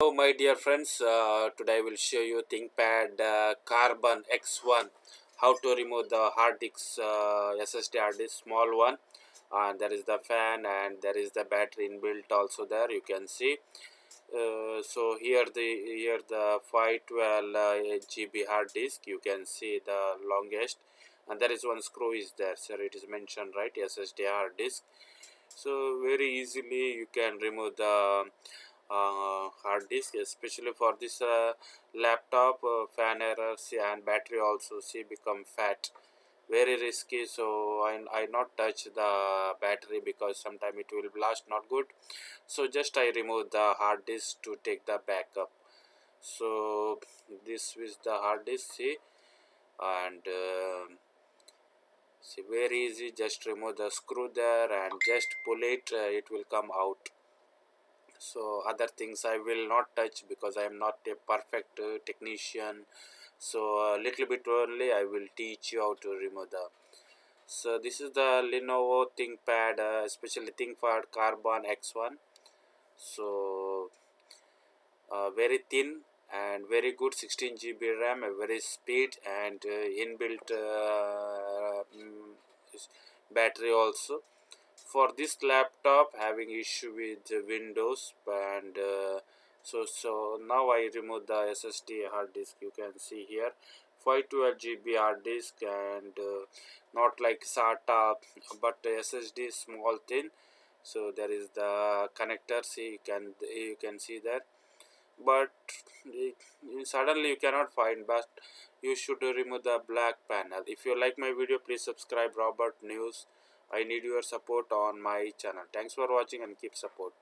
Hello my dear friends, today I will show you ThinkPad Carbon X1, how to remove the hard disk SSD hard disk, small one, and there is the fan and there is the battery inbuilt also there, you can see. So here the 512 GB hard disk, you can see the longest, and there is one screw is there, so it is mentioned right, SSD hard disk. So very easily you can remove the hard disk, especially for this laptop. Fan errors and battery also see become fat, very risky. So I not touch the battery because sometime it will blast, not good. So just I remove the hard disk to take the backup. So this is the hard disk, see, and see, very easy, just remove the screw there and just pull it, it will come out. So other things I will not touch because I am not a perfect technician. So a little bit only I will teach you how to remove the. So this is the Lenovo ThinkPad, especially ThinkPad Carbon X1. So very thin and very good, 16 GB RAM, a very speed and inbuilt battery also. For this laptop having issue with Windows, and so now I remove the SSD hard disk. You can see here 512 GB hard disk, and not like SATA, but SSD is small thin. So there is the connector, see, you can see there, but suddenly you cannot find, but you should remove the black panel. If you like my video, please subscribe Robert News. I need your support on my channel. Thanks for watching and keep support.